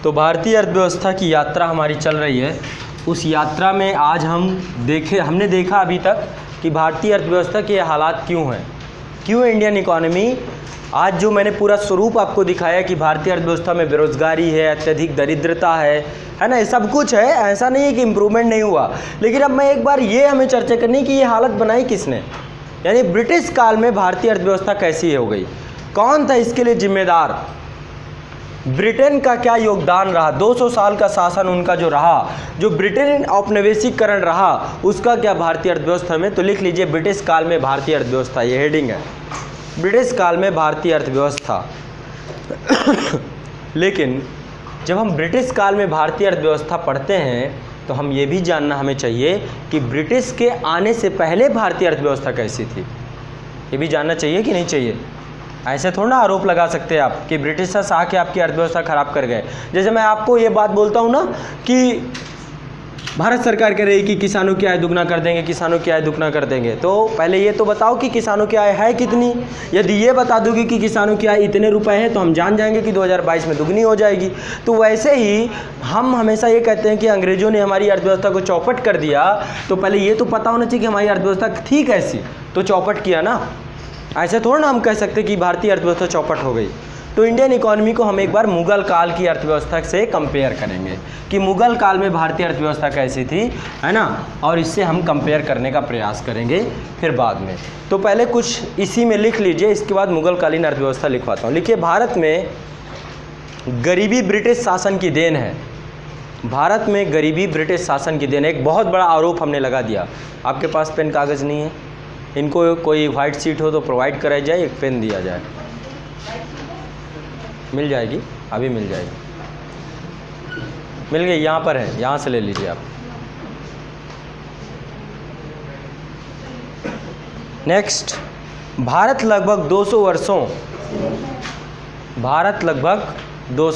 तो भारतीय अर्थव्यवस्था की यात्रा हमारी चल रही है। उस यात्रा में आज हमने देखा अभी तक कि भारतीय अर्थव्यवस्था के हालात क्यों हैं, क्यों इंडियन इकोनॉमी आज जो मैंने पूरा स्वरूप आपको दिखाया कि भारतीय अर्थव्यवस्था में बेरोजगारी है, अत्यधिक दरिद्रता है ना, ये सब कुछ है। ऐसा नहीं है कि इम्प्रूवमेंट नहीं हुआ, लेकिन अब मैं एक बार ये हमें चर्चा करनी कि ये हालत बनाई किसने, यानी ब्रिटिश काल में भारतीय अर्थव्यवस्था कैसी हो गई, कौन था इसके लिए जिम्मेदार, ब्रिटेन का क्या योगदान रहा, 200 साल का शासन उनका जो रहा, जो ब्रिटेन औपनिवेशीकरण रहा, उसका क्या भारतीय अर्थव्यवस्था में। तो लिख लीजिए ब्रिटिश काल में भारतीय अर्थव्यवस्था, ये हेडिंग है, ब्रिटिश काल में भारतीय अर्थव्यवस्था। लेकिन जब हम ब्रिटिश काल में भारतीय अर्थव्यवस्था पढ़ते हैं तो हम ये भी जानना हमें चाहिए कि ब्रिटिश के आने से पहले भारतीय अर्थव्यवस्था कैसी थी, ये भी जानना चाहिए कि नहीं चाहिए। ऐसे थोड़ा ना आरोप लगा सकते हैं आप कि ब्रिटिशर्स आके आपकी अर्थव्यवस्था खराब कर गए। जैसे मैं आपको ये बात बोलता हूँ ना कि भारत सरकार कह रही है कि किसानों की आय दुगना कर देंगे, किसानों की आय दुगना कर देंगे, तो पहले ये तो बताओ कि किसानों की आय है कितनी। यदि ये बता दोगे कि किसानों की आय इतने रुपए हैं तो हम जान जाएंगे कि 2022 में दुगनी हो जाएगी। तो वैसे ही हम हमेशा ये कहते हैं कि अंग्रेजों ने हमारी अर्थव्यवस्था को चौपट कर दिया, तो पहले ये तो पता होना चाहिए कि हमारी अर्थव्यवस्था थी कैसी, तो चौपट किया ना। ऐसे थोड़ा ना हम कह सकते कि भारतीय अर्थव्यवस्था चौपट हो गई। तो इंडियन इकोनॉमी को हम एक बार मुगल काल की अर्थव्यवस्था से कंपेयर करेंगे कि मुगल काल में भारतीय अर्थव्यवस्था कैसी थी, है ना, और इससे हम कंपेयर करने का प्रयास करेंगे फिर बाद में। तो पहले कुछ इसी में लिख लीजिए, इसके बाद मुगल कालीन अर्थव्यवस्था लिखवाता हूँ। लिखिए, भारत में गरीबी ब्रिटिश शासन की देन है। भारत में गरीबी ब्रिटिश शासन की देन है। एक बहुत बड़ा आरोप हमने लगा दिया। आपके पास पेन कागज़ नहीं है, इनको कोई वाइट शीट हो तो प्रोवाइड कराई जाए, एक पेन दिया जाए। मिल जाएगी, अभी मिल जाएगी, मिल गई, यहाँ पर है, यहाँ से ले लीजिए आप। नेक्स्ट, भारत लगभग 200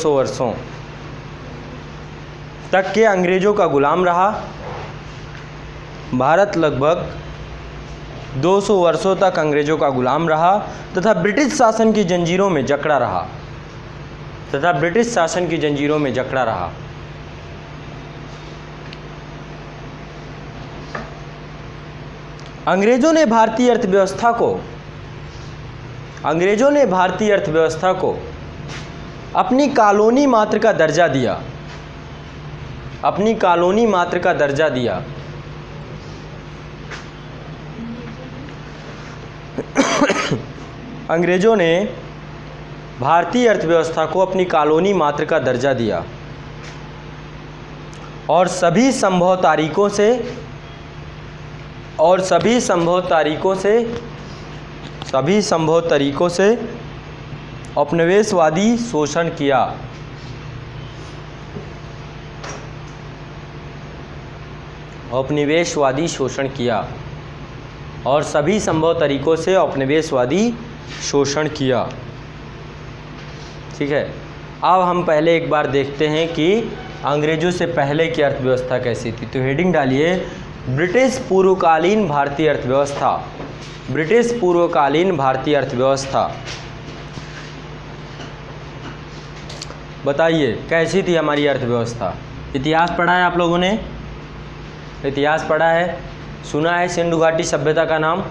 वर्षों तक के अंग्रेजों का गुलाम रहा। भारत लगभग 200 वर्षों तक अंग्रेजों का गुलाम रहा तथा ब्रिटिश शासन की जंजीरों में जकड़ा रहा। अंग्रेजों ने भारतीय अर्थव्यवस्था को अपनी कॉलोनी मात्र का दर्जा दिया। अंग्रेजों ने भारतीय अर्थव्यवस्था को अपनी कॉलोनी मात्र का दर्जा दिया और सभी संभव तरीकों से औपनिवेशवादी शोषण किया। और सभी संभव तरीकों से औपनिवेशवादी शोषण किया। ठीक है, अब हम पहले एक बार देखते हैं कि अंग्रेजों से पहले की अर्थव्यवस्था कैसी थी। तो हेडिंग डालिए, ब्रिटिश पूर्वकालीन भारतीय अर्थव्यवस्था। बताइए कैसी थी हमारी अर्थव्यवस्था। इतिहास पढ़ा है आप लोगों ने, इतिहास पढ़ा है, सुना है सिंधु घाटी सभ्यता का नाम,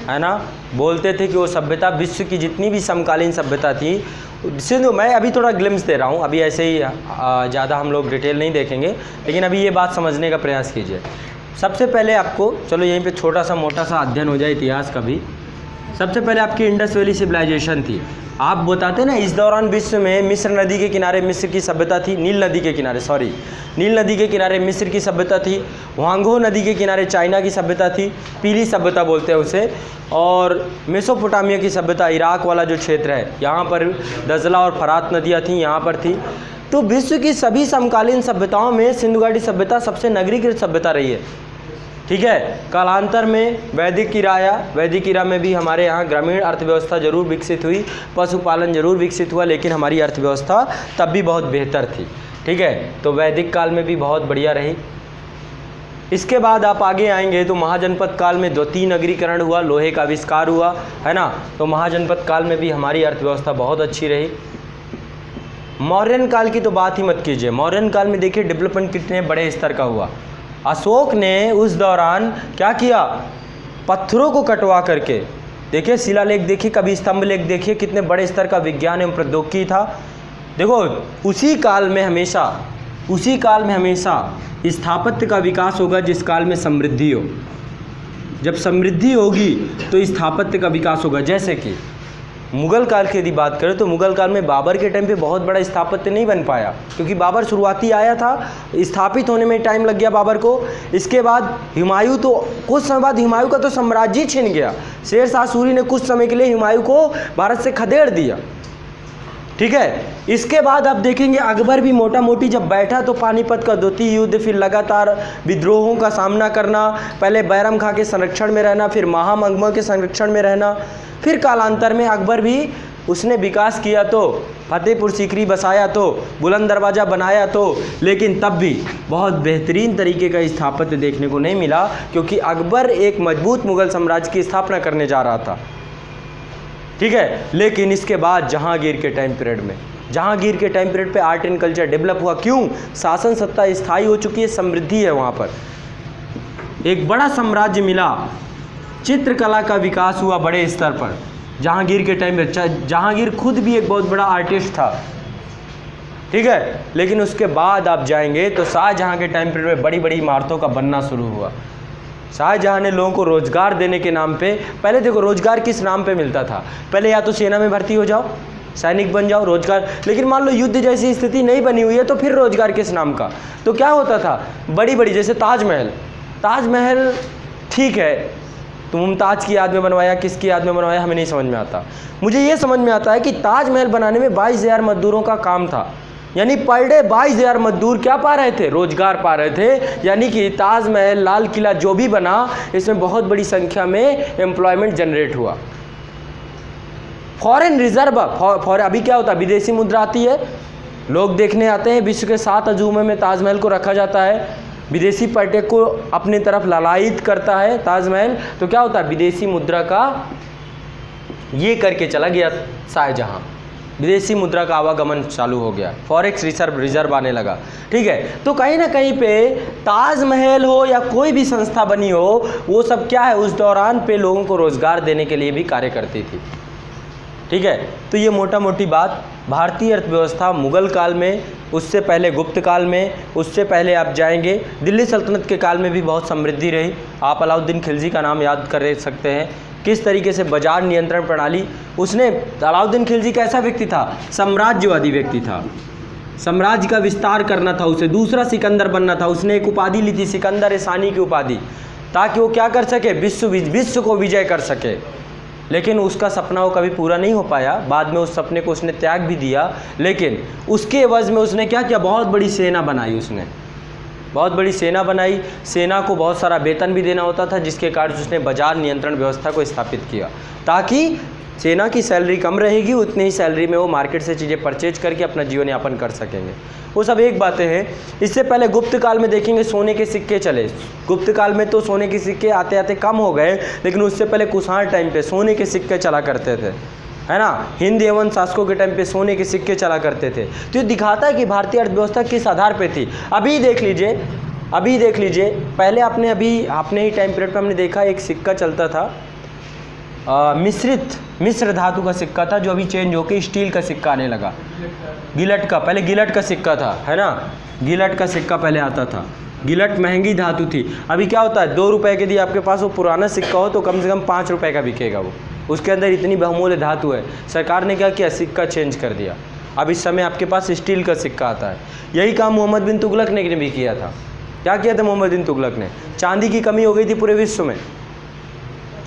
है ना। बोलते थे कि वो सभ्यता विश्व की जितनी भी समकालीन सभ्यता थी सिंधु, मैं अभी थोड़ा ग्लिम्स दे रहा हूँ, अभी ऐसे ही ज़्यादा हम लोग डिटेल नहीं देखेंगे, लेकिन अभी ये बात समझने का प्रयास कीजिए। सबसे पहले आपको, चलो यहीं पे छोटा सा मोटा सा अध्ययन हो जाए इतिहास का भी। सबसे पहले आपकी इंडस वैली सिविलाइजेशन थी। आप बताते ना, इस दौरान विश्व में मिस्र नदी के किनारे मिस्र की सभ्यता थी, नील नदी के किनारे मिस्र की सभ्यता थी, वांगो नदी के किनारे चाइना की सभ्यता थी, पीली सभ्यता बोलते हैं उसे, और मेसोपोटामिया की सभ्यता, इराक वाला जो क्षेत्र है, यहाँ पर दजला और फरात नदियाँ थीं, यहाँ पर थी। तो विश्व की सभी समकालीन सभ्यताओं में सिंधु घाटी सभ्यता सबसे नगरीकृत सभ्यता रही है। ठीक है, कालांतर में वैदिक इरा में भी हमारे यहाँ ग्रामीण अर्थव्यवस्था जरूर विकसित हुई, पशुपालन जरूर विकसित हुआ, लेकिन हमारी अर्थव्यवस्था तब भी बहुत बेहतर थी। ठीक है, तो वैदिक काल में भी बहुत बढ़िया रही। इसके बाद आप आगे आएंगे तो महाजनपद काल में द्वितीय नगरीकरण हुआ, लोहे का आविष्कार हुआ, है ना। तो महाजनपद काल में भी हमारी अर्थव्यवस्था बहुत अच्छी रही। मौर्यन काल की तो बात ही मत कीजिए। मौर्यन काल में देखिए डेवलपमेंट कितने बड़े स्तर का हुआ। अशोक ने उस दौरान क्या किया, पत्थरों को कटवा करके, देखिए शिलालेख देखिए, कभी स्तंभ लेख देखिए, कितने बड़े स्तर का विज्ञान एवं प्रौद्योगिकी था। देखो उसी काल में हमेशा स्थापत्य का विकास होगा जिस काल में समृद्धि हो। जब समृद्धि होगी तो स्थापत्य का विकास होगा। जैसे कि मुग़ल काल की यदि बात करें तो मुग़ल काल में बाबर के टाइम पे बहुत बड़ा स्थापत्य नहीं बन पाया, क्योंकि बाबर शुरुआती आया था, स्थापित होने में टाइम लग गया बाबर को। इसके बाद हुमायूं, तो कुछ समय बाद हुमायूं का तो साम्राज्य ही छिन गया। शेर शाह सूरी ने कुछ समय के लिए हुमायूं को भारत से खदेड़ दिया, ठीक है। इसके बाद आप देखेंगे अकबर भी मोटा मोटी जब बैठा तो पानीपत का द्वितीय युद्ध, फिर लगातार विद्रोहों का सामना करना, पहले बैरम खां के संरक्षण में रहना, फिर महामंगमा के संरक्षण में रहना, फिर कालांतर में अकबर भी उसने विकास किया, तो फतेहपुर सीकरी बसाया, तो बुलंद दरवाज़ा बनाया, तो लेकिन तब भी बहुत बेहतरीन तरीके का स्थापत्य देखने को नहीं मिला, क्योंकि अकबर एक मजबूत मुग़ल साम्राज्य की स्थापना करने जा रहा था, ठीक है। लेकिन इसके बाद जहांगीर के टाइम पीरियड पे आर्ट एंड कल्चर डेवलप हुआ। क्यों? शासन सत्ता स्थायी हो चुकी है, समृद्धि है, वहाँ पर एक बड़ा साम्राज्य मिला, चित्रकला का विकास हुआ बड़े स्तर पर जहांगीर के टाइम पे। जहांगीर खुद भी एक बहुत बड़ा आर्टिस्ट था, ठीक है। लेकिन उसके बाद आप जाएंगे तो शाहजहां के टाइम पीरियड में बड़ी बड़ी इमारतों का बनना शुरू हुआ। शाहजहां ने लोगों को रोज़गार देने के नाम पे, पहले देखो रोज़गार किस नाम पे मिलता था, पहले या तो सेना में भर्ती हो जाओ, सैनिक बन जाओ, रोज़गार। लेकिन मान लो युद्ध जैसी स्थिति नहीं बनी हुई है तो फिर रोज़गार किस नाम का? तो क्या होता था, बड़ी बड़ी, जैसे ताजमहल ठीक है, तो मुमताज़ की याद में बनवाया, किसकी याद में बनवाया, हमें नहीं समझ में आता। मुझे ये समझ में आता है कि ताजमहल बनाने में 22,000 मजदूरों का काम था, यानी पर डे 22,000 मजदूर क्या पा रहे थे, रोजगार पा रहे थे। यानी कि ताजमहल, लाल किला जो भी बना, इसमें बहुत बड़ी संख्या में एम्प्लॉयमेंट जनरेट हुआ। फॉरेन रिजर्व, अभी क्या होता है, विदेशी मुद्रा आती है, लोग देखने आते हैं, विश्व के 7 अजूबे में ताजमहल को रखा जाता है, विदेशी पर्यटक को अपनी तरफ लालायित करता है ताजमहल, तो क्या होता है, विदेशी मुद्रा का ये करके चला गया शाहजहां, विदेशी मुद्रा का आवागमन चालू हो गया, फॉरेक्स रिजर्व आने लगा, ठीक है। तो कहीं ना कहीं पे ताजमहल हो या कोई भी संस्था बनी हो, वो सब क्या है, उस दौरान पे लोगों को रोज़गार देने के लिए भी कार्य करती थी, ठीक है। तो ये मोटा मोटी बात भारतीय अर्थव्यवस्था मुग़ल काल में, उससे पहले गुप्त काल में, उससे पहले आप जाएंगे दिल्ली सल्तनत के काल में भी बहुत समृद्धि रही। आप अलाउद्दीन खिलजी का नाम याद कर सकते हैं, किस तरीके से बाजार नियंत्रण प्रणाली उसने। अलाउद्दीन खिलजी कैसा व्यक्ति था, साम्राज्यवादी व्यक्ति था, साम्राज्य का विस्तार करना था उसे, दूसरा सिकंदर बनना था। उसने एक उपाधि ली थी, सिकंदर सानी की उपाधि, ताकि वो क्या कर सके, विश्व को विजय कर सके। लेकिन उसका सपना वो कभी पूरा नहीं हो पाया, बाद में उस सपने को उसने त्याग भी दिया। लेकिन उसके एवज में उसने क्या किया, बहुत बड़ी सेना बनाई, उसने बहुत बड़ी सेना बनाई। सेना को बहुत सारा वेतन भी देना होता था, जिसके कारण उसने बाजार नियंत्रण व्यवस्था को स्थापित किया, ताकि सेना की सैलरी कम रहेगी, उतनी ही सैलरी में वो मार्केट से चीज़ें परचेज करके अपना जीवन यापन कर सकेंगे। वो सब एक बातें हैं। इससे पहले गुप्त काल में देखेंगे सोने के सिक्के चले। गुप्त काल में तो सोने के सिक्के आते आते कम हो गए, लेकिन उससे पहले कुषाण टाइम पे सोने के सिक्के चला करते थे, है ना। हिंद एवं शासकों के टाइम पे सोने के सिक्के चला करते थे। तो ये दिखाता है कि भारतीय अर्थव्यवस्था किस आधार पे थी। अभी देख लीजिए, पहले अपने ही टाइम पीरियड पे हमने देखा एक सिक्का चलता था, मिश्र धातु का सिक्का था, जो अभी चेंज होकर स्टील का सिक्का आने लगा, गिलट का। पहले गिलट का सिक्का था, है ना, गिलट का सिक्का पहले आता था। गिलट महंगी धातु थी। अभी क्या होता है, 2 रुपए के यदि आपके पास वो पुराना सिक्का हो तो कम से कम 5 रुपए का बिकेगा वो, उसके अंदर इतनी बहुमूल्य धातु है। सरकार ने क्या किया, सिक्का चेंज कर दिया। अब इस समय आपके पास स्टील का सिक्का आता है। यही काम मोहम्मद बिन तुगलक ने भी किया था। क्या किया था मोहम्मद बिन तुगलक ने, चांदी की कमी हो गई थी पूरे विश्व में,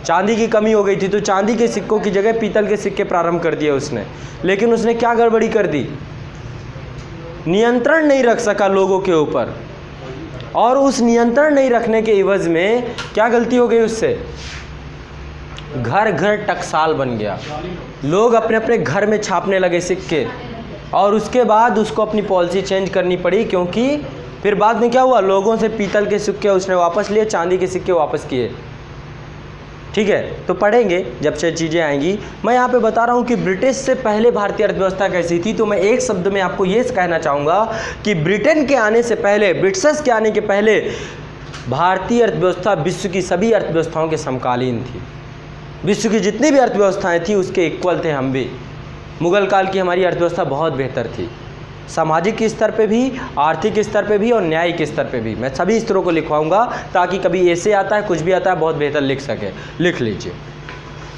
चांदी की कमी हो गई थी, तो चांदी के सिक्कों की जगह पीतल के सिक्के प्रारंभ कर दिए उसने। लेकिन उसने क्या गड़बड़ी कर दी, नियंत्रण नहीं रख सका लोगों के ऊपर, और उस नियंत्रण नहीं रखने के एवज में क्या गलती हो गई उससे, घर घर टकसाल बन गया। लोग अपने अपने घर में छापने लगे सिक्के, और उसके बाद उसको अपनी पॉलिसी चेंज करनी पड़ी, क्योंकि फिर बाद में क्या हुआ, लोगों से पीतल के सिक्के उसने वापस लिए, चांदी के सिक्के वापस किए, ठीक है, तो पढ़ेंगे जब से चीज़ें आएंगी। मैं यहाँ पे बता रहा हूँ कि ब्रिटिश से पहले भारतीय अर्थव्यवस्था कैसी थी। तो मैं एक शब्द में आपको ये कहना चाहूँगा कि ब्रिटेन के आने से पहले, ब्रिटिशर्स के आने के पहले भारतीय अर्थव्यवस्था विश्व की सभी अर्थव्यवस्थाओं के समकालीन थी। विश्व की जितनी भी अर्थव्यवस्थाएं थी उसके इक्वल थे हम भी। मुगल काल की हमारी अर्थव्यवस्था बहुत बेहतर थी, सामाजिक स्तर पे भी, आर्थिक स्तर पे भी और न्यायिक स्तर पे भी। मैं सभी स्तरों को लिखवाऊंगा ताकि कभी ऐसे आता है, कुछ भी आता है, बहुत बेहतर लिख सके। लिख लीजिए,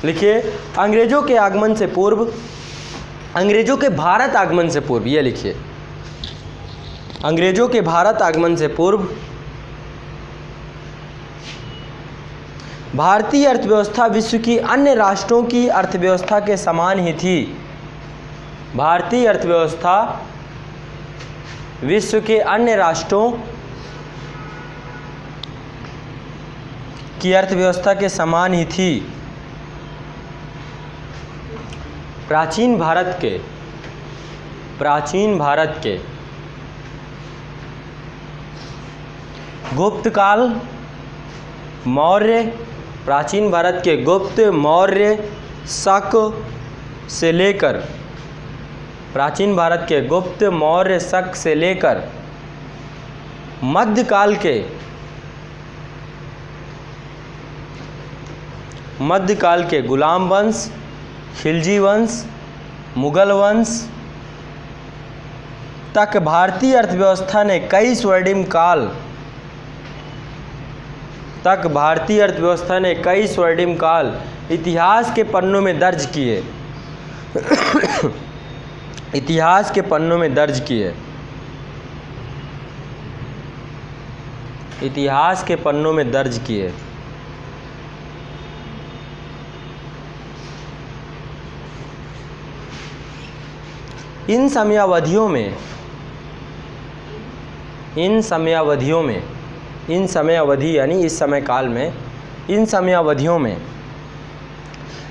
लिखिए अंग्रेजों के आगमन से पूर्व, अंग्रेजों के भारत आगमन से पूर्व, ये लिखिए अंग्रेजों के भारत आगमन से पूर्व भारतीय अर्थव्यवस्था विश्व की अन्य राष्ट्रों की अर्थव्यवस्था के समान ही थी। भारतीय अर्थव्यवस्था विश्व के अन्य राष्ट्रों की अर्थव्यवस्था के समान ही थी। प्राचीन भारत के गुप्त काल, मौर्य, प्राचीन भारत के गुप्त, मौर्य, शक से लेकर, प्राचीन भारत के गुप्त, मौर्य, शक से लेकर मध्यकाल के गुलाम वंश, खिलजी वंश, मुगल वंश तक भारतीय अर्थव्यवस्था ने कई स्वर्णिम काल इतिहास के पन्नों में दर्ज किए। इतिहास के पन्नों में दर्ज किए। इतिहास के पन्नों में दर्ज किए। इन समयावधियों में, इन समयावधि यानी इस समय काल में, इन समयावधियों में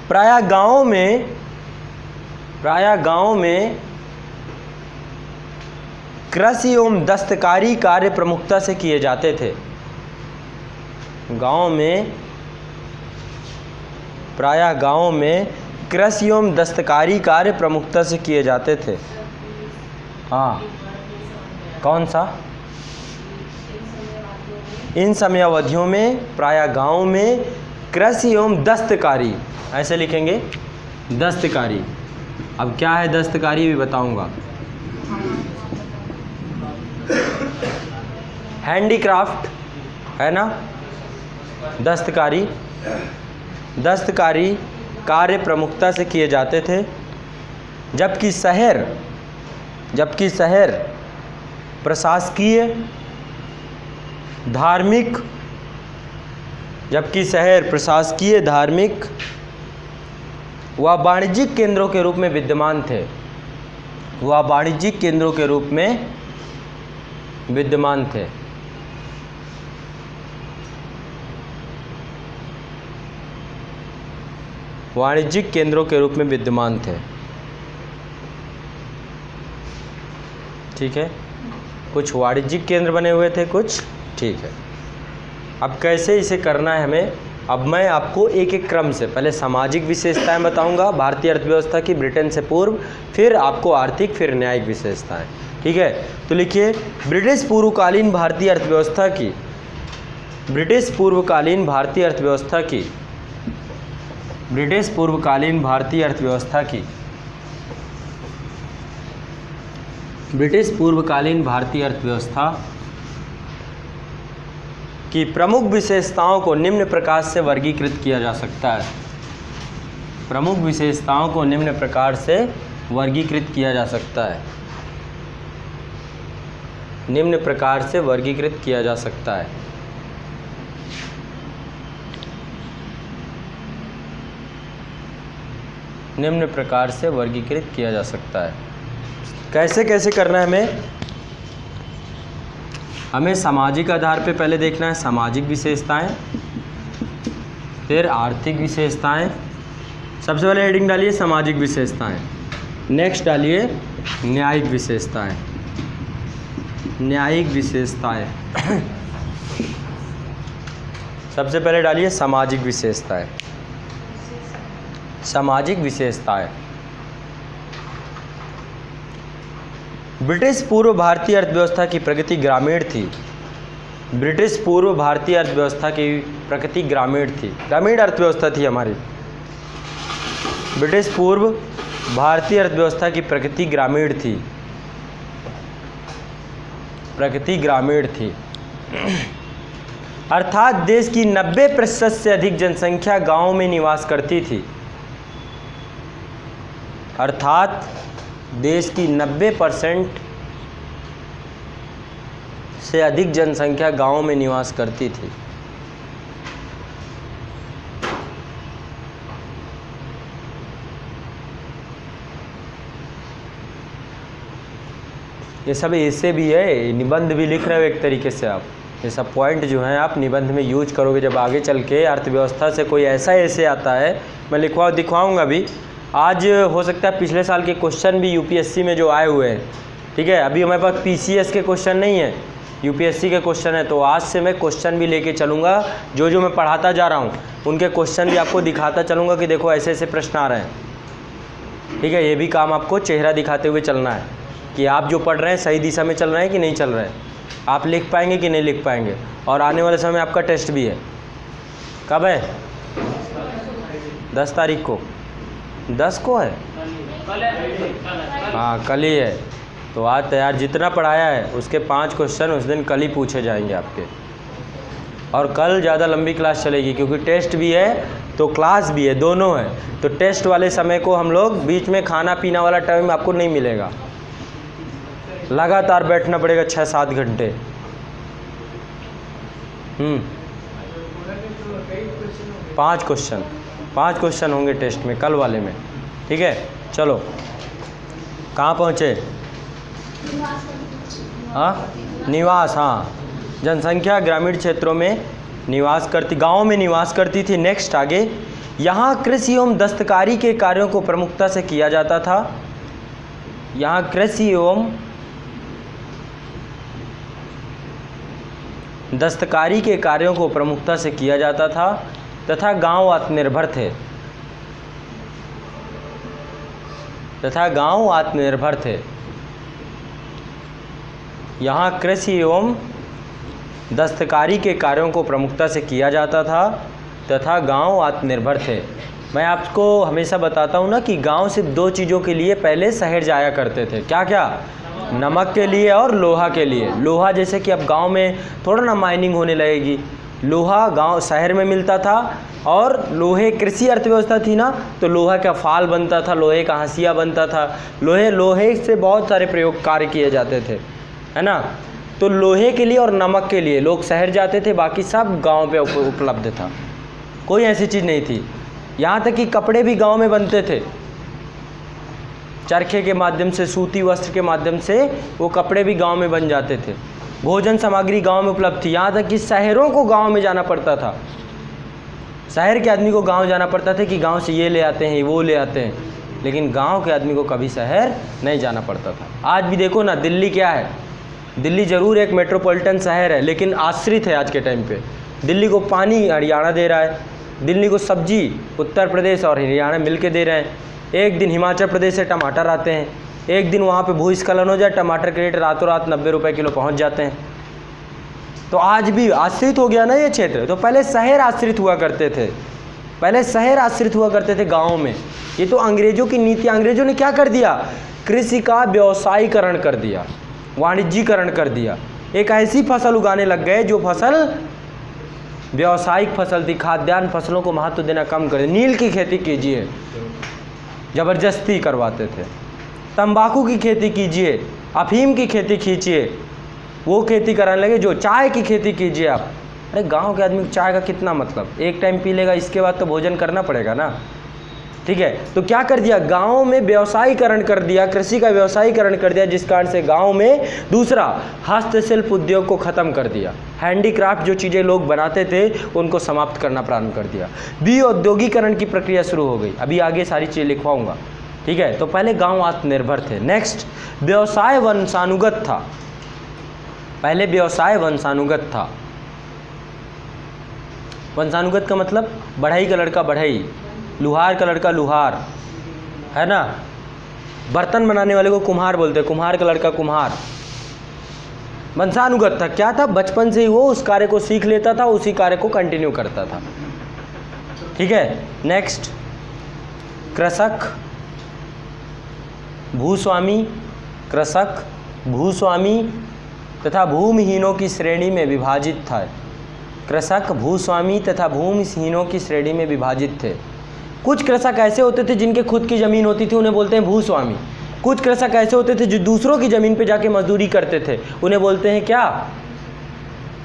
प्रायः गाँव में कृषि एवं दस्तकारी कार्य प्रमुखता से किए जाते थे। प्रायः गाँव में कृषि एवं दस्तकारी कार्य प्रमुखता से किए जाते थे। हाँ, कौन सा? इन समयावधियों में प्रायः गाँव में कृषि एवं दस्तकारी, ऐसे लिखेंगे दस्तकारी। अब क्या है दस्तकारी भी बताऊंगा। हैंडीक्राफ्ट है ना, दस्तकारी कार्य प्रमुखता से किए जाते थे। जबकि शहर प्रशासकीय, धार्मिक, व वाणिज्यिक केंद्रों के रूप में विद्यमान थे। वाणिज्यिक केंद्रों के रूप में विद्यमान थे। ठीक है, कुछ वाणिज्यिक केंद्र बने हुए थे, कुछ। ठीक है, अब कैसे इसे करना है हमें, अब मैं आपको एक एक क्रम से पहले सामाजिक विशेषताएं बताऊंगा भारतीय अर्थव्यवस्था की ब्रिटेन से पूर्व, फिर आपको आर्थिक, फिर न्यायिक विशेषताएं। ठीक है, तो लिखिए ब्रिटिश पूर्वकालीन भारतीय अर्थव्यवस्था की प्रमुख विशेषताओं को निम्न प्रकार से वर्गीकृत किया जा सकता है। कैसे कैसे करना है हमें सामाजिक आधार पे पहले देखना है सामाजिक विशेषताएं, फिर आर्थिक विशेषताएं। सबसे पहले हेडिंग डालिए सामाजिक विशेषताएं, नेक्स्ट डालिए न्यायिक विशेषताएं। सबसे पहले डालिए सामाजिक विशेषताएं। सामाजिक विशेषताएं। ब्रिटिश पूर्व भारतीय अर्थव्यवस्था की प्रगति ग्रामीण थी। ब्रिटिश पूर्व भारतीय अर्थव्यवस्था की प्रगति ग्रामीण थी, ग्रामीण अर्थव्यवस्था थी हमारी। ब्रिटिश पूर्व भारतीय अर्थव्यवस्था की प्रगति ग्रामीण थी, प्रगति ग्रामीण थी। अर्थात देश की 90% से अधिक जनसंख्या गांवों में निवास करती थी। अर्थात देश की 90% से अधिक जनसंख्या गांवों में निवास करती थी। ये सब ऐसे भी है, निबंध भी लिख रहे हो एक तरीके से आप। ये सब पॉइंट जो हैं आप निबंध में यूज करोगे जब आगे चल के अर्थव्यवस्था से कोई ऐसे आता है, मैं दिखवाऊंगा भी। आज हो सकता है पिछले साल के क्वेश्चन भी यूपीएससी में जो आए हुए हैं, ठीक है। अभी हमारे पास पीसीएस के क्वेश्चन नहीं है, यूपीएससी के क्वेश्चन है। तो आज से मैं क्वेश्चन भी लेके चलूँगा, जो मैं पढ़ाता जा रहा हूँ उनके क्वेश्चन भी आपको दिखाता चलूँगा कि देखो ऐसे ऐसे प्रश्न आ रहे हैं, ठीक है। ये भी काम आपको चेहरा दिखाते हुए चलना है कि आप जो पढ़ रहे हैं सही दिशा में चल रहे हैं कि नहीं चल रहे हैं, आप लिख पाएंगे कि नहीं लिख पाएंगे। और आने वाले समय में आपका टेस्ट भी है। कब है? 10 तारीख को। 10 को है? हाँ, कल ही है। तो आज तैयार, जितना पढ़ाया है उसके 5 क्वेश्चन उस दिन कल ही पूछे जाएंगे आपके। और कल ज़्यादा लंबी क्लास चलेगी क्योंकि टेस्ट भी है तो क्लास भी है, दोनों है। तो टेस्ट वाले समय को हम लोग बीच में खाना पीना वाला टाइम आपको नहीं मिलेगा, लगातार बैठना पड़ेगा 6-7 घंटे। 5 क्वेश्चन होंगे टेस्ट में, कल वाले में, ठीक है। चलो कहाँ पहुँचे? हाँ, निवास। हाँ, जनसंख्या ग्रामीण क्षेत्रों में निवास करती, गाँव में निवास करती थी। नेक्स्ट आगे, यहाँ कृषि एवं दस्तकारी के कार्यों को प्रमुखता से किया जाता था। यहाँ कृषि एवं दस्तकारी के कार्यों को प्रमुखता से किया जाता था तथा गांव आत्मनिर्भर थे, यहाँ कृषि एवं दस्तकारी के कार्यों को प्रमुखता से किया जाता था तथा गांव आत्मनिर्भर थे। मैं आपको हमेशा बताता हूँ ना कि गांव सिर्फ 2 चीज़ों के लिए पहले शहर जाया करते थे। क्या क्या? नमक के लिए और लोहा के लिए। लोहा जैसे कि अब गांव में थोड़ा ना माइनिंग होने लगेगी, लोहा गांव शहर में मिलता था। और लोहे, कृषि अर्थव्यवस्था थी ना, तो लोहा का फाल बनता था, लोहे का हंसिया बनता था, लोहे से बहुत सारे प्रयोग कार्य किए जाते थे, है ना। तो लोहे के लिए और नमक के लिए लोग शहर जाते थे, बाकी सब गांव पे उपलब्ध था, कोई ऐसी चीज़ नहीं थी। यहाँ तक कि कपड़े भी गांव में बनते थे, चरखे के माध्यम से, सूती वस्त्र के माध्यम से वो कपड़े भी गांव में बन जाते थे। भोजन सामग्री गांव में उपलब्ध थी। यहाँ तक कि शहरों को गांव में जाना पड़ता था, शहर के आदमी को गांव जाना पड़ता था कि गांव से ये ले आते हैं, वो ले आते हैं, लेकिन गांव के आदमी को कभी शहर नहीं जाना पड़ता था। आज भी देखो ना, दिल्ली क्या है? दिल्ली ज़रूर एक मेट्रोपॉलिटन शहर है, लेकिन आश्रित है आज के टाइम पे। दिल्ली को पानी हरियाणा दे रहा है, दिल्ली को सब्जी उत्तर प्रदेश और हरियाणा मिल के दे रहे हैं। एक दिन हिमाचल प्रदेश से टमाटर आते हैं, एक दिन वहाँ पे भूस्खलन हो जाए, टमाटर के रेट रातों रात 90 रुपये किलो पहुँच जाते हैं। तो आज भी आश्रित हो गया ना ये क्षेत्र। तो पहले शहर आश्रित हुआ करते थे, गाँव में। ये तो अंग्रेज़ों की नीति, अंग्रेज़ों ने क्या कर दिया? कृषि का व्यवसायीकरण कर दिया, वाणिज्यीकरण कर दिया। एक ऐसी फसल उगाने लग गए जो फसल व्यावसायिक फसल थी, खाद्यान्न फसलों को महत्व देना कम कर दिया। नील की खेती कीजिए, ज़बरदस्ती करवाते थे। तंबाकू की खेती कीजिए, अफीम की खेती कीजिए, वो खेती कराने लगे। जो चाय की खेती कीजिए आप। अरे गांव के आदमी को चाय का कितना मतलब, एक टाइम पी लेगा, इसके बाद तो भोजन करना पड़ेगा ना, ठीक है। तो क्या कर दिया? गांव में व्यवसायीकरण कर दिया, कृषि का व्यवसायीकरण कर दिया, जिस कारण से गांव में दूसरा हस्तशिल्प उद्योग को ख़त्म कर दिया। हैंडीक्राफ्ट जो चीज़ें लोग बनाते थे उनको समाप्त करना प्रारंभ कर दिया। औद्योगिकरण की प्रक्रिया शुरू हो गई। अभी आगे सारी चीज़ें लिखवाऊंगा, ठीक है। तो पहले गांव आत्मनिर्भर थे। नेक्स्ट, व्यवसाय वंशानुगत था। पहले व्यवसाय वंशानुगत था। वंशानुगत का मतलब बढ़ई का लड़का बढ़ई, लुहार का लड़का लुहार, है ना। बर्तन बनाने वाले को कुम्हार बोलते हैं, कुम्हार का लड़का कुम्हार। वंशानुगत था, क्या था, बचपन से ही वो उस कार्य को सीख लेता था, उसी कार्य को कंटिन्यू करता था। ठीक है, नेक्स्ट, कृषक भूस्वामी, कृषक भूस्वामी तथा भूमिहीनों की श्रेणी में विभाजित था। कृषक भूस्वामी तथा भूमिहीनों की श्रेणी में विभाजित थे। कुछ कृषक ऐसे होते थे जिनके खुद की ज़मीन होती थी, उन्हें बोलते हैं भूस्वामी। कुछ कृषक ऐसे होते थे जो दूसरों की ज़मीन पे जाके मजदूरी करते थे, उन्हें बोलते हैं क्या,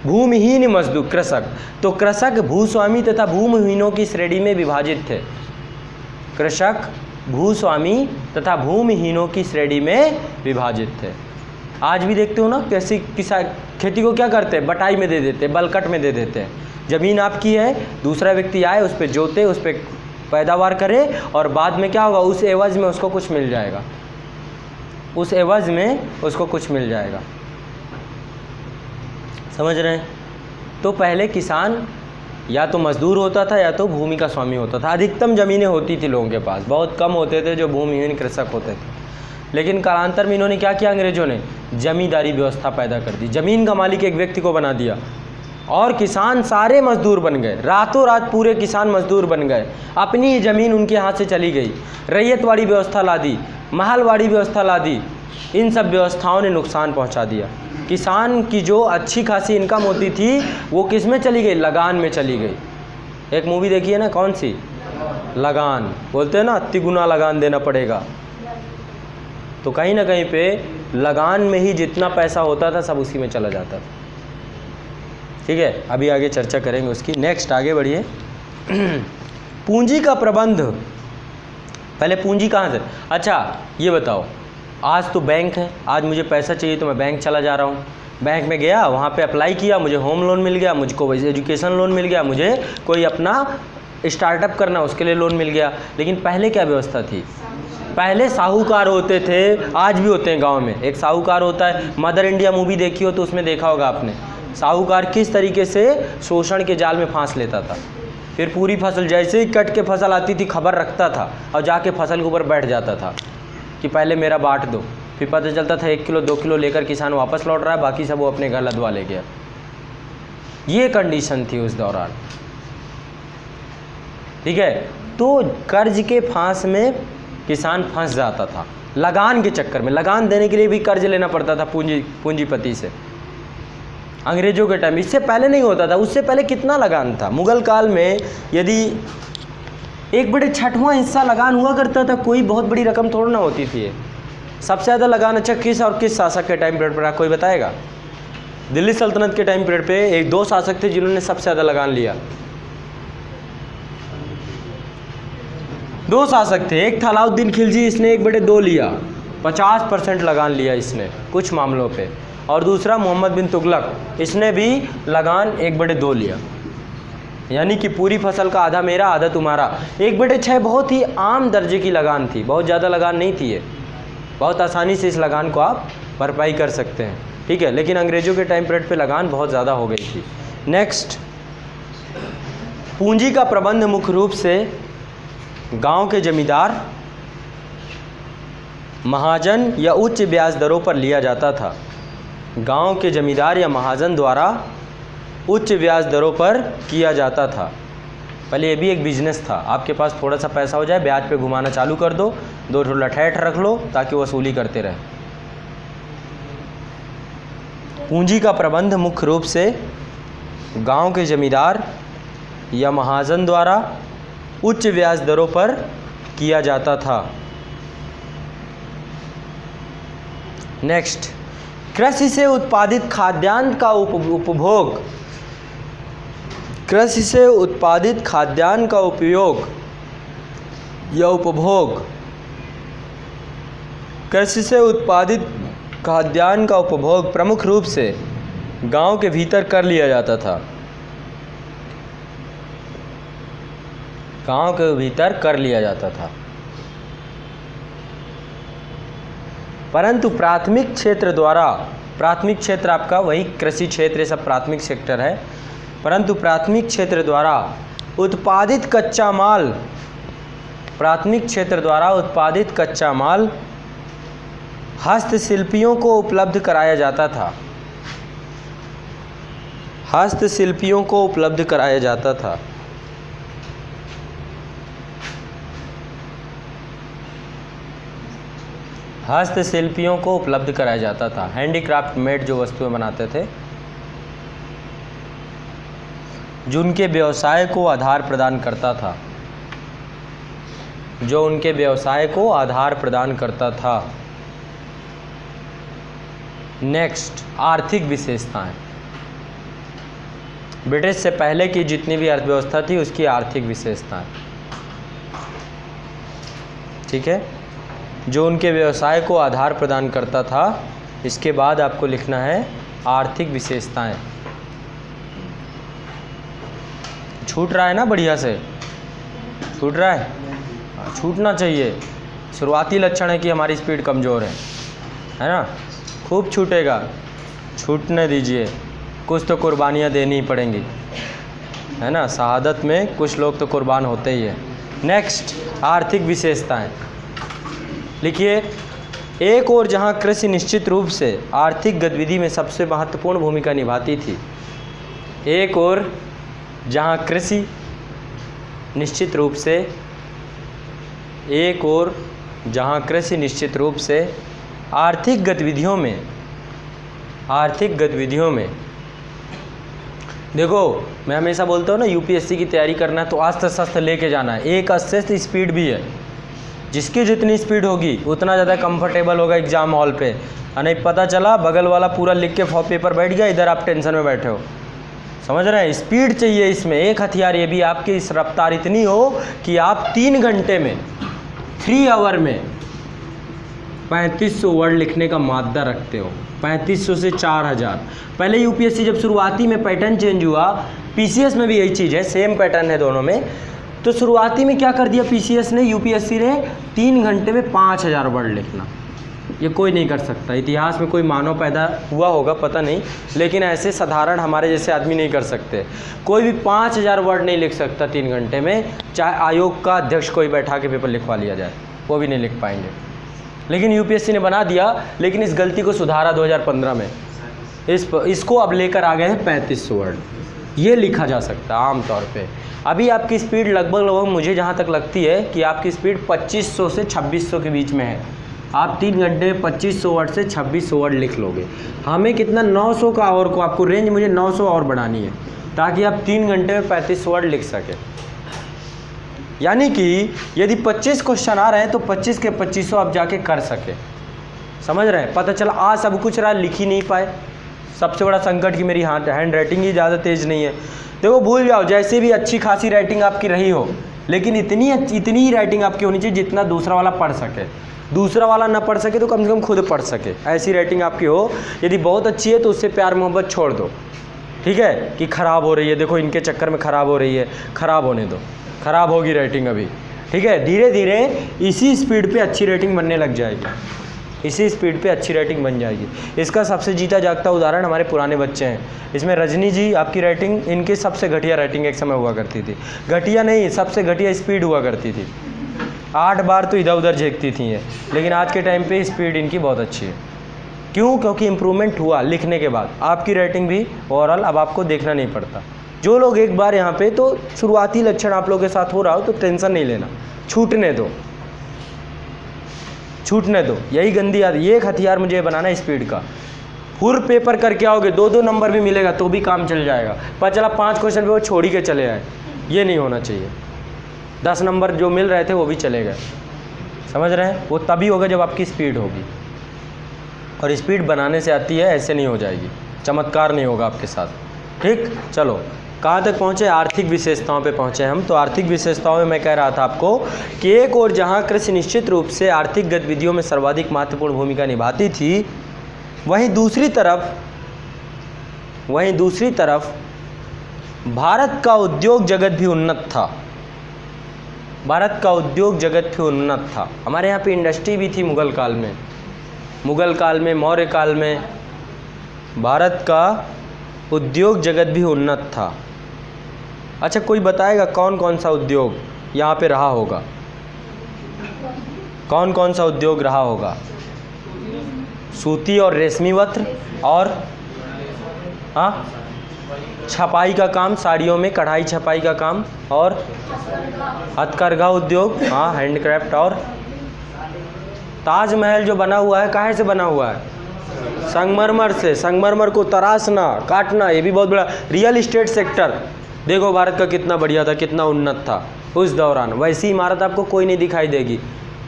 भूमिहीन मजदूर, कृषक। तो कृषक भूस्वामी तथा भूमिहीनों की श्रेणी में विभाजित थे। कृषक भूस्वामी तथा भूमिहीनों की श्रेणी में विभाजित थे। आज भी देखते हो ना, कैसी किसान खेती को क्या करते हैं, बटाई में दे देते हैं, बलकट में दे देते हैं। ज़मीन आपकी है, दूसरा व्यक्ति आए, उस पर जोते, उस पर पैदावार करे, और बाद में क्या होगा, उस एवज में उसको कुछ मिल जाएगा, उस एवज में उसको कुछ मिल जाएगा। समझ रहे हैं। तो पहले किसान या तो मजदूर होता था या तो भूमि का स्वामी होता था। अधिकतम ज़मीनें होती थी लोगों के पास, बहुत कम होते थे जो भूमिहीन कृषक होते थे। लेकिन कालांतर में इन्होंने क्या किया, अंग्रेज़ों ने जमींदारी व्यवस्था पैदा कर दी, ज़मीन का मालिक एक व्यक्ति को बना दिया, और किसान सारे मजदूर बन गए। रातों रात पूरे किसान मजदूर बन गए, अपनी ज़मीन उनके हाथ से चली गई। रैयतवाड़ी व्यवस्था ला दी, महलवाड़ी व्यवस्था ला दी। इन सब व्यवस्थाओं ने नुकसान पहुंचा दिया। किसान की जो अच्छी खासी इनकम होती थी वो किस में चली गई, लगान में चली गई। एक मूवी देखी है ना, कौन सी, लगान। बोलते हैं ना, अति गुना लगान देना पड़ेगा। तो कहीं ना कहीं पे लगान में ही जितना पैसा होता था सब उसी में चला जाता था। ठीक है, अभी आगे चर्चा करेंगे उसकी। नेक्स्ट, आगे बढ़िए। पूंजी का प्रबंध। पहले पूंजी कहाँ से, अच्छा ये बताओ, आज तो बैंक है, आज मुझे पैसा चाहिए तो मैं बैंक चला जा रहा हूँ। बैंक में गया, वहाँ पे अप्लाई किया, मुझे होम लोन मिल गया, मुझको एजुकेशन लोन मिल गया, मुझे कोई अपना स्टार्टअप करना उसके लिए लोन मिल गया। लेकिन पहले क्या व्यवस्था थी, पहले साहूकार होते थे, आज भी होते हैं गांव में। एक साहूकार होता है, मदर इंडिया मूवी देखी हो तो उसमें देखा होगा आपने, साहूकार किस तरीके से शोषण के जाल में फांस लेता था। फिर पूरी फसल जैसे ही कट के फसल आती थी खबर रखता था, और जाके फसल के ऊपर बैठ जाता था कि पहले मेरा बांट दो। फिर पता चलता था 1 किलो 2 किलो लेकर किसान वापस लौट रहा है, बाकी सब वो अपने घर लदवा ले गया। ये कंडीशन थी उस दौरान। ठीक है, तो कर्ज के फांस में किसान फंस जाता था, लगान के चक्कर में। लगान देने के लिए भी कर्ज लेना पड़ता था पूंजीपति से, अंग्रेजों के टाइम। इससे पहले नहीं होता था। उससे पहले कितना लगान था, मुगल काल में यदि 1/6वां हिस्सा लगान हुआ करता था, कोई बहुत बड़ी रकम थोड़ी ना होती थी। सबसे ज़्यादा लगान अच्छा किस और किस शासक के टाइम पीरियड पर, कोई बताएगा? दिल्ली सल्तनत के टाइम पीरियड पे 1-2 शासक थे जिन्होंने सबसे ज़्यादा लगान लिया। 2 शासक थे, एक था अलाउद्दीन खिलजी, इसने 1/2 लिया, 50% लगान लिया इसने कुछ मामलों पे, और दूसरा मोहम्मद बिन तुगलक, इसने भी लगान 1/2 लिया। यानी कि पूरी फसल का आधा मेरा आधा तुम्हारा। 1/6 बहुत ही आम दर्जे की लगान थी, बहुत ज़्यादा लगान नहीं थी ये, बहुत आसानी से इस लगान को आप भरपाई कर सकते हैं। ठीक है, लेकिन अंग्रेज़ों के टाइम पीरियड पे लगान बहुत ज़्यादा हो गई थी। नेक्स्ट, पूंजी का प्रबंध मुख्य रूप से गांव के जमींदार, महाजन या उच्च ब्याज दरों पर लिया जाता था। गांव के जमींदार या महाजन द्वारा उच्च ब्याज दरों पर किया जाता था। पहले ये भी एक बिजनेस था, आपके पास थोड़ा सा पैसा हो जाए, ब्याज पे घुमाना चालू कर दो, 2 लठैठ रख लो ताकि वसूली करते रहे। पूंजी का प्रबंध मुख्य रूप से गांव के जमींदार या महाजन द्वारा उच्च ब्याज दरों पर किया जाता था। नेक्स्ट, कृषि से उत्पादित खाद्यान्न का उपभोग। कृषि से उत्पादित खाद्यान्न का उपयोग या उपभोग। कृषि से उत्पादित खाद्यान्न का उपभोग प्रमुख रूप से गांव के भीतर कर लिया जाता था। गांव के भीतर कर लिया जाता था, परंतु प्राथमिक क्षेत्र द्वारा, प्राथमिक क्षेत्र आपका वही कृषि क्षेत्र, ये सब प्राथमिक सेक्टर है, परंतु प्राथमिक क्षेत्र द्वारा उत्पादित कच्चा माल प्राथमिक क्षेत्र द्वारा उत्पादित कच्चा माल हस्तशिल्पियों को उपलब्ध कराया जाता था। हस्तशिल्पियों को उपलब्ध कराया जाता था। हस्तशिल्पियों को उपलब्ध कराया जाता था। हैंडीक्राफ्ट मेड जो वस्तुएं बनाते थे, जो उनके व्यवसाय को आधार प्रदान करता था, जो उनके व्यवसाय को आधार प्रदान करता था। नेक्स्ट, आर्थिक विशेषताएं। ब्रिटिश से पहले की जितनी भी अर्थव्यवस्था थी उसकी आर्थिक विशेषताएं, ठीक है, जो उनके व्यवसाय को आधार प्रदान करता था। इसके बाद आपको लिखना है आर्थिक विशेषताएं। छूट रहा है ना, बढ़िया से छूट रहा है, छूटना चाहिए। शुरुआती लक्षण है कि हमारी स्पीड कमज़ोर है ना, खूब छूटेगा, छूटने दीजिए। कुछ तो कुर्बानियाँ देनी ही पड़ेंगी, है ना, शहादत में कुछ लोग तो कुर्बान होते ही हैं। नेक्स्ट, आर्थिक विशेषताएं लिखिए। एक और जहां कृषि निश्चित रूप से आर्थिक गतिविधि में सबसे महत्वपूर्ण भूमिका निभाती थी, एक और जहां कृषि निश्चित रूप से, एक और जहां कृषि निश्चित रूप से आर्थिक गतिविधियों में देखो, मैं हमेशा बोलता हूँ ना, यूपीएससी की तैयारी करना है तो अस्त्र शस्त्र लेके जाना है। एक अस्त्र स्पीड भी है, जिसकी जितनी स्पीड होगी उतना ज़्यादा कंफर्टेबल होगा एग्ज़ाम हॉल पे। और नहीं पता चला बगल वाला पूरा लिख के पेपर बैठ गया, इधर आप टेंशन में बैठे हो। समझ रहे हैं, स्पीड चाहिए इसमें। एक हथियार ये भी, आपकी इस रफ्तार इतनी हो कि आप 3 घंटे में, 3 आवर में 3500 वर्ड लिखने का मादा रखते हो। 3500 से 4000। पहले यूपीएससी जब शुरुआती में पैटर्न चेंज हुआ, पीसीएस में भी यही चीज़ है, सेम पैटर्न है दोनों में। तो शुरुआती में क्या कर दिया पीसीएस ने, यूपीएससी ने 3 घंटे में 5000 वर्ड लिखना। ये कोई नहीं कर सकता। इतिहास में कोई मानव पैदा हुआ होगा पता नहीं, लेकिन ऐसे साधारण हमारे जैसे आदमी नहीं कर सकते। कोई भी 5000 वर्ड नहीं लिख सकता 3 घंटे में, चाहे आयोग का अध्यक्ष कोई बैठा के पेपर लिखवा लिया जाए, वो भी नहीं लिख पाएंगे। लेकिन यूपीएससी ने बना दिया, लेकिन इस गलती को सुधारा 2015 में। इसको अब लेकर आ गए हैं 3500 वर्ड, ये लिखा जा सकता है आम तौर पे। अभी आपकी स्पीड लगभग मुझे जहाँ तक लगती है कि आपकी स्पीड 2500 से 2600 के बीच में है। आप 3 घंटे में 2500 वर्ड से 2600 वर्ड लिख लोगे। हमें कितना 900 का और को आपको रेंज मुझे 900 और बढ़ानी है, ताकि आप 3 घंटे में 3500 वर्ड लिख सकें। यानी कि यदि 25 क्वेश्चन आ रहे हैं तो 25 के 2500 आप जाके कर सके। समझ रहे हैं, पता चला आज सब कुछ रहा, लिख ही नहीं पाए। सबसे बड़ा संकट कि मेरी हैंड राइटिंग ही ज़्यादा तेज़ नहीं है। देखो भूल जाओ, जैसे भी अच्छी खासी राइटिंग आपकी रही हो, लेकिन इतनी ही राइटिंग आपकी होनी चाहिए जितना दूसरा वाला पढ़ सके। दूसरा वाला ना पढ़ सके तो कम से कम खुद पढ़ सके, ऐसी राइटिंग आपकी हो। यदि बहुत अच्छी है तो उससे प्यार मोहब्बत छोड़ दो, ठीक है, कि ख़राब हो रही है, देखो इनके चक्कर में ख़राब हो रही है, ख़राब होने दो, ख़राब होगी राइटिंग अभी, ठीक है। धीरे धीरे इसी स्पीड पे अच्छी राइटिंग बनने लग जाएगी, इसी स्पीड पे अच्छी राइटिंग बन जाएगी। इसका सबसे जीता जागता उदाहरण हमारे पुराने बच्चे हैं। इसमें रजनी जी आपकी राइटिंग, इनकी सबसे घटिया राइटिंग एक समय हुआ करती थी। घटिया नहीं, सबसे घटिया स्पीड हुआ करती थी। 8 बार तो इधर उधर झेंकती थी ये, लेकिन आज के टाइम पे स्पीड इनकी बहुत अच्छी है। क्यों? क्योंकि इम्प्रूवमेंट हुआ लिखने के बाद। आपकी राइटिंग भी ओवरऑल अब आपको देखना नहीं पड़ता। जो लोग एक बार यहाँ पे, तो शुरुआती लक्षण आप लोगों के साथ हो रहा हो तो टेंशन नहीं लेना, छूटने दो, छूटने दो। यही गंदी आदत, ये एक हथियार मुझे बनाना है स्पीड का। पूरे पेपर करके आओगे, 2-2 नंबर भी मिलेगा तो भी काम चल जाएगा। पता चला 5 क्वेश्चन पे वो छोड़ के चले आए, ये नहीं होना चाहिए। 10 नंबर जो मिल रहे थे वो भी चले गए। समझ रहे हैं, वो तभी होगा जब आपकी स्पीड होगी, और स्पीड बनाने से आती है, ऐसे नहीं हो जाएगी, चमत्कार नहीं होगा आपके साथ। ठीक, चलो कहाँ तक पहुँचे? आर्थिक विशेषताओं पे पहुँचे हम। तो आर्थिक विशेषताओं में मैं कह रहा था आपको कि एक और जहाँ कृषि निश्चित रूप से आर्थिक गतिविधियों में सर्वाधिक महत्वपूर्ण भूमिका निभाती थी, वहीं दूसरी तरफ भारत का उद्योग जगत भी उन्नत था। भारत का उद्योग जगत भी उन्नत था। हमारे यहाँ पे इंडस्ट्री भी थी मुग़ल काल में, मौर्य काल में भारत का उद्योग जगत भी उन्नत था। अच्छा, कोई बताएगा कौन कौन सा उद्योग यहाँ पे रहा होगा? कौन कौन सा उद्योग रहा होगा? सूती और रेशमी वस्त्र, और हाँ छपाई का काम, साड़ियों में कढ़ाई छपाई का काम, और हथकरघा उद्योग, हाँ हैंडक्राफ्ट। और ताजमहल जो बना हुआ है काहे से बना हुआ है? संगमरमर से। संगमरमर को तराशना, काटना, ये भी बहुत बड़ा। रियल इस्टेट सेक्टर देखो भारत का कितना बढ़िया था, कितना उन्नत था उस दौरान। वैसी इमारत आपको कोई नहीं दिखाई देगी।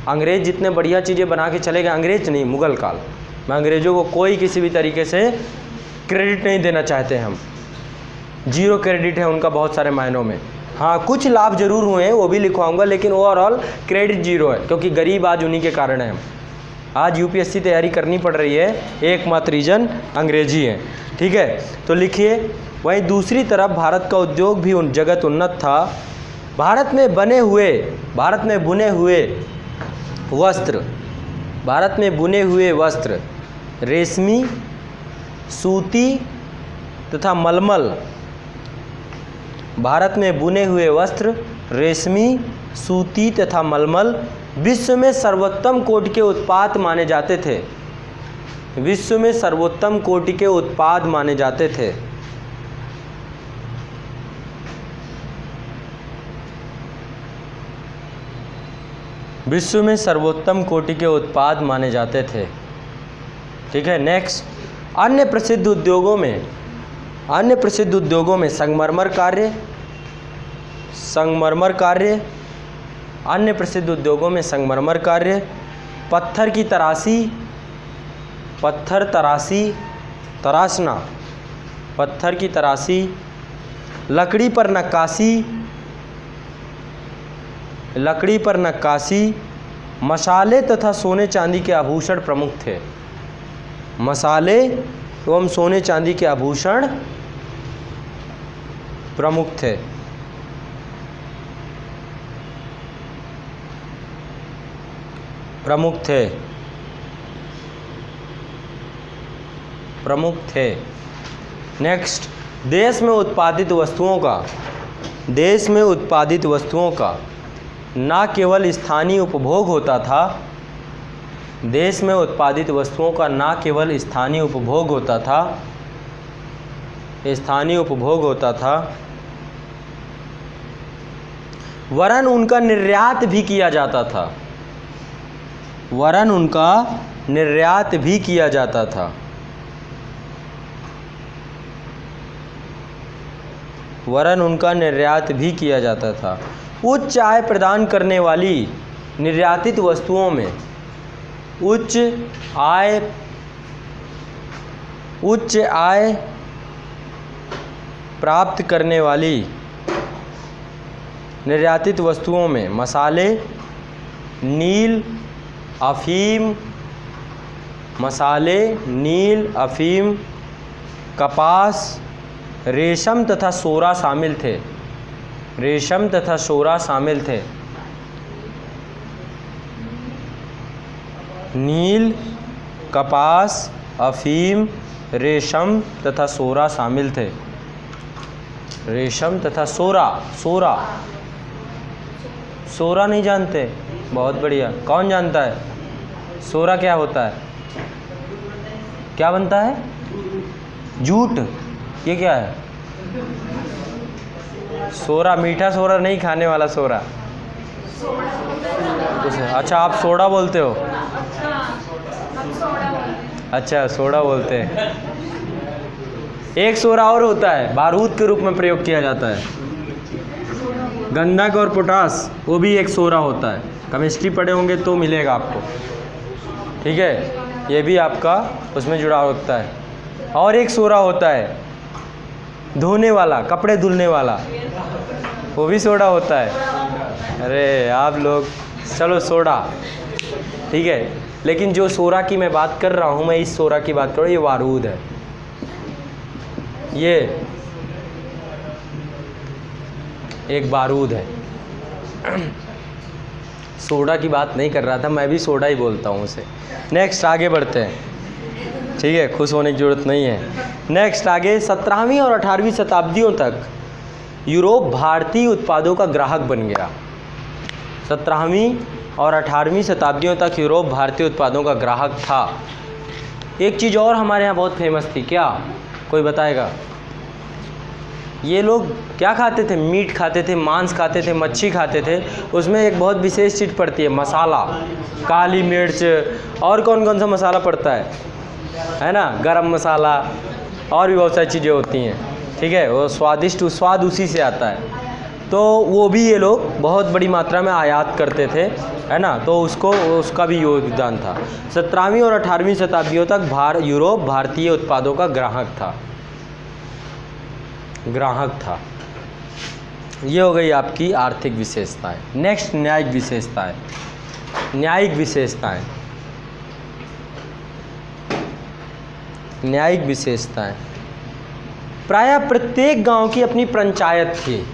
अंग्रेज़ जितने बढ़िया चीज़ें बना के चले गए, अंग्रेज नहीं, मुग़ल काल में अंग्रेज़ों को कोई किसी भी तरीके से क्रेडिट नहीं देना चाहते हम। जीरो क्रेडिट है उनका बहुत सारे मायनों में। हाँ कुछ लाभ जरूर हुए हैं, वो भी लिखवाऊंगा, लेकिन ओवरऑल क्रेडिट जीरो है, क्योंकि गरीब आज उन्हीं के कारण है। आज यूपीएससी तैयारी करनी पड़ रही है, एकमात्र रीजन अंग्रेजी है। ठीक है, तो लिखिए। वहीं दूसरी तरफ भारत का उद्योग भी जगत उन्नत था। भारत में बुने हुए वस्त्र रेशमी, सूती तथा मलमल। भारत में बुने हुए वस्त्र रेशमी, सूती तथा मलमल विश्व में सर्वोत्तम कोटि के उत्पाद माने जाते थे। विश्व में सर्वोत्तम कोटि के उत्पाद माने जाते थे। विश्व में सर्वोत्तम कोटि के उत्पाद माने जाते थे। ठीक है, नेक्स्ट। अन्य प्रसिद्ध उद्योगों में संगमरमर कार्य, अन्य प्रसिद्ध उद्योगों में संगमरमर कार्य, पत्थर की तराशी, लकड़ी पर नक्काशी, मसाले तथा सोने चांदी के आभूषण प्रमुख थे। मसाले एवं सोने चांदी के आभूषण प्रमुख थे। नेक्स्ट। देश में उत्पादित वस्तुओं का न केवल स्थानीय उपभोग होता था। देश में उत्पादित वस्तुओं का न केवल स्थानीय उपभोग होता था, वरन उनका निर्यात भी किया जाता था। उच्च आय प्रदान करने वाली निर्यातित वस्तुओं में उच्च आय प्राप्त करने वाली निर्यातित वस्तुओं में मसाले, नील, अफीम, कपास, रेशम तथा सोरा शामिल थे। नील, कपास, अफीम, रेशम तथा सोरा शामिल थे। सोरा नहीं जानते? बहुत बढ़िया। कौन जानता है सोरा क्या होता है? क्या बनता है? जूट। ये क्या है? सोरा, मीठा सोरा नहीं, खाने वाला सोरा। अच्छा, आप सोडा बोलते हो? अच्छा, सोडा बोलते हैं। एक सोरा और होता है, बारूद के रूप में प्रयोग किया जाता है। गंधक और पोटास, वो भी एक सोरा होता है। केमिस्ट्री पढ़े होंगे तो मिलेगा आपको। ठीक है, ये भी आपका उसमें जुड़ा होता है। और एक सोरा होता है धोने वाला, कपड़े धुलने वाला, वो भी सोडा होता है। अरे आप लोग, चलो सोडा। ठीक है, लेकिन जो सोरा की मैं बात कर रहा हूँ, मैं इस सोरा की बात कर रहा हूँ, ये बारूद है। ये एक बारूद है। सोडा की बात नहीं कर रहा था, मैं भी सोडा ही बोलता हूँ उसे। नेक्स्ट, आगे बढ़ते हैं। ठीक है, खुश होने की ज़रूरत नहीं है। नेक्स्ट, आगे 17वीं और 18वीं शताब्दियों तक यूरोप भारतीय उत्पादों का ग्राहक बन गया। 17वीं और 18वीं शताब्दियों तक यूरोप भारतीय उत्पादों का ग्राहक था। एक चीज़ और हमारे यहाँ बहुत फेमस थी, क्या कोई बताएगा? ये लोग क्या खाते थे? मीट खाते थे, मांस खाते थे, मच्छी खाते थे। उसमें एक बहुत विशेष चीज़ पड़ती है, मसाला, काली मिर्च, और कौन कौन सा मसाला पड़ता है ना, गरम मसाला, और भी बहुत सारी चीज़ें होती हैं, ठीक है। वो स्वादिष्ट स्वाद उसी से आता है। तो वो भी ये लोग बहुत बड़ी मात्रा में आयात करते थे, है ना, तो उसका भी योगदान था। 17वीं और 18वीं शताब्दियों तक यूरोप भारतीय उत्पादों का ग्राहक था। ये हो गई आपकी आर्थिक विशेषताएं। नेक्स्ट न्यायिक विशेषताएं। प्रायः प्रत्येक गांव की अपनी पंचायत थी।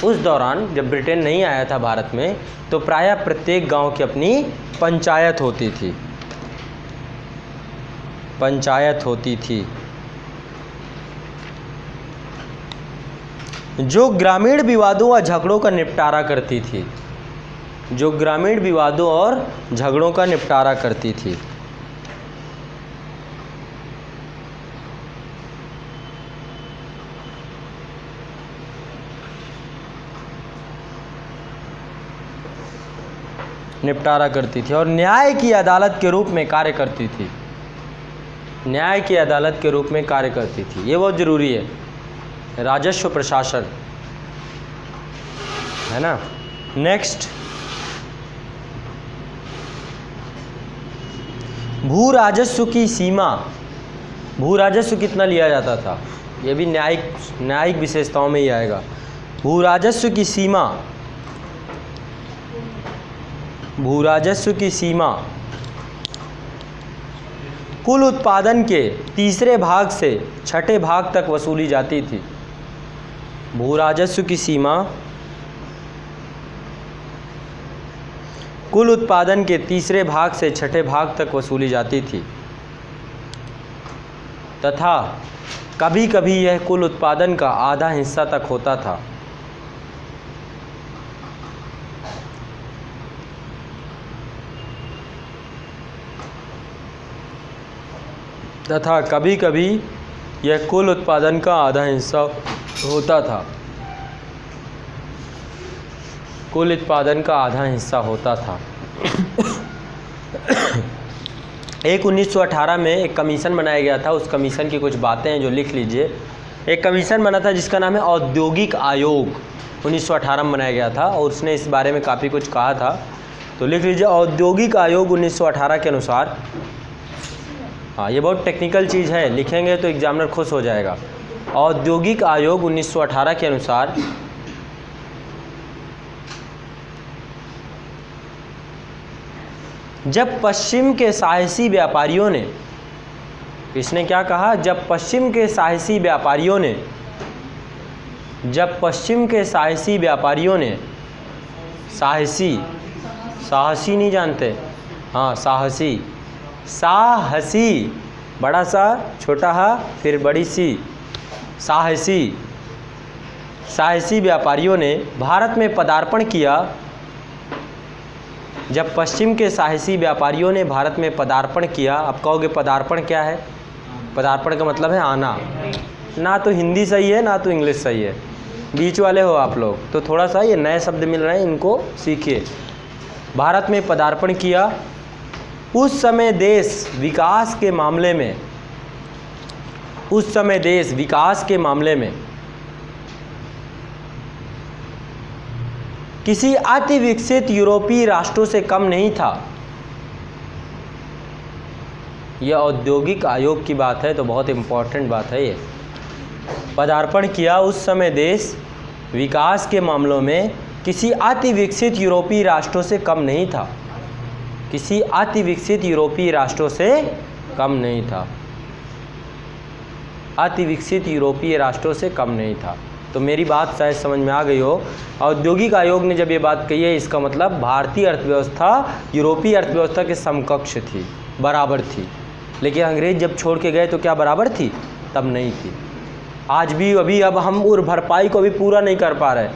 उस दौरान जब ब्रिटेन नहीं आया था भारत में, तो प्रायः प्रत्येक गांव की अपनी पंचायत होती थी, जो ग्रामीण विवादों व झगड़ों का निपटारा करती थी। और न्याय की अदालत के रूप में कार्य करती थी। ये बहुत ज़रूरी है, राजस्व प्रशासन, है ना। नेक्स्ट, भू राजस्व की सीमा। भू राजस्व कितना लिया जाता था? ये भी न्यायिक विशेषताओं में ही आएगा। भू राजस्व की सीमा कुल उत्पादन के तीसरे भाग से छठे भाग तक वसूली जाती थी। भू राजस्व की सीमा कुल उत्पादन के तीसरे भाग से छठे भाग तक वसूली जाती थी, तथा कभी कभी यह कुल उत्पादन का आधा हिस्सा तक होता था। एक 1918 में एक कमीशन बनाया गया था। उस कमीशन की कुछ बातें हैं जो लिख लीजिए। एक कमीशन बना था जिसका नाम है औद्योगिक आयोग। 1918 में बनाया गया था और उसने इस बारे में काफ़ी कुछ कहा था, तो लिख लीजिए। औद्योगिक आयोग 1918 के अनुसार, हाँ ये बहुत टेक्निकल चीज़ है, लिखेंगे तो एग्जामिनर खुश हो जाएगा। औद्योगिक आयोग 1918 के अनुसार जब पश्चिम के साहसी व्यापारियों ने, इसने क्या कहा? जब पश्चिम के साहसी व्यापारियों ने साहसी नहीं जानते, हाँ साहसी, बड़ा सा छोटा हा फिर बड़ी सी, साहसी व्यापारियों ने भारत में पदार्पण किया। जब पश्चिम के साहसी व्यापारियों ने भारत में पदार्पण किया, अब कहोगे पदार्पण क्या है? पदार्पण का मतलब है आना। ना तो हिंदी सही है ना तो इंग्लिश सही है, बीच वाले हो आप लोग, तो थोड़ा सा ये नए शब्द मिल रहे हैं, इनको सीखिए। भारत में पदार्पण किया। उस समय देश विकास के मामले में किसी अति विकसित यूरोपीय राष्ट्रों से कम नहीं था। यह औद्योगिक आयोग की बात है, तो बहुत इम्पोर्टेंट बात है ये। पदार्पण किया, उस समय देश विकास के मामलों में किसी अति विकसित यूरोपीय राष्ट्रों से कम नहीं था। किसी अति विकसित यूरोपीय राष्ट्रों से कम नहीं था। अति विकसित यूरोपीय राष्ट्रों से कम नहीं था। तो मेरी बात शायद समझ में आ गई हो। औद्योगिक आयोग ने जब ये बात कही है, इसका मतलब भारतीय अर्थव्यवस्था यूरोपीय अर्थव्यवस्था के समकक्ष थी, बराबर थी। लेकिन अंग्रेज जब छोड़ के गए तो क्या बराबर थी? तब नहीं थी। आज भी अब हम उस भरपाई को भी पूरा नहीं कर पा रहे।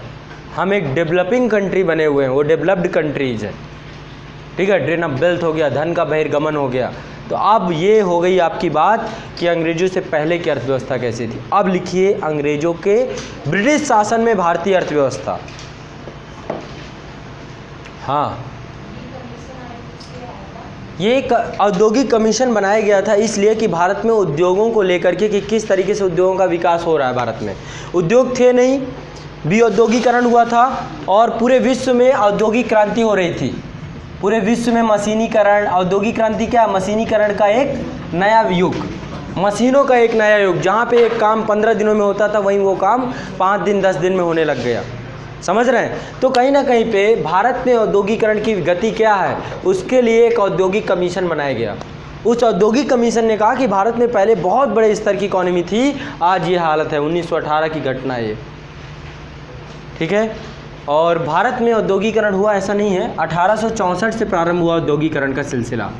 हम एक डेवलपिंग कंट्री बने हुए हैं, वो डेवलप्ड कंट्रीज है। ठीक है, ड्रेन ऑफ वेल्थ हो गया, धन का बहिर्गमन हो गया। तो अब ये हो गई आपकी बात कि अंग्रेजों से पहले की अर्थव्यवस्था कैसी थी। अब लिखिए अंग्रेजों के ब्रिटिश शासन में भारतीय अर्थव्यवस्था। हाँ, ये एक औद्योगिक कमीशन बनाया गया था इसलिए कि भारत में उद्योगों को लेकर के कि किस तरीके से उद्योगों का विकास हो रहा है। भारत में उद्योग थे नहीं, विऔद्योगीकरण हुआ था और पूरे विश्व में औद्योगिक क्रांति हो रही थी। पूरे विश्व में मशीनीकरण, औद्योगिक क्रांति क्या, मशीनीकरण का एक नया युग, मशीनों का एक नया युग। जहाँ पे एक काम 15 दिनों में होता था वहीं वो काम 5 दिन 10 दिन में होने लग गया। समझ रहे हैं? तो कहीं ना कहीं पे भारत में औद्योगिकरण की गति क्या है, उसके लिए एक औद्योगिक कमीशन बनाया गया। उस औद्योगिक कमीशन ने कहा कि भारत में पहले बहुत बड़े स्तर की इकॉनमी थी, आज ये हालत है। 1918 की घटना है ये, ठीक है। और भारत में औद्योगिकरण हुआ ऐसा नहीं है, 1864 से प्रारंभ हुआ औद्योगिकरण का सिलसिला।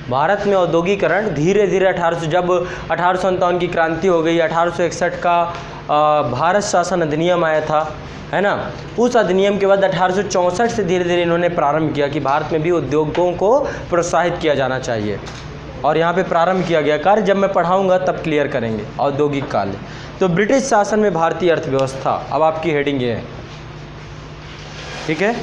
भारत में औद्योगिकरण धीरे धीरे 1857 की क्रांति हो गई, 1861 का भारत शासन अधिनियम आया था, है ना। उस अधिनियम के बाद 1864 से धीरे धीरे इन्होंने प्रारंभ किया कि भारत में भी उद्योगों को प्रोत्साहित किया जाना चाहिए। और यहाँ पे प्रारंभ किया गया कार्य, जब मैं पढ़ाऊँगा तब क्लियर करेंगे औद्योगिक काल। तो ब्रिटिश शासन में भारतीय अर्थव्यवस्था, अब आपकी हेडिंग ये है, ठीक है।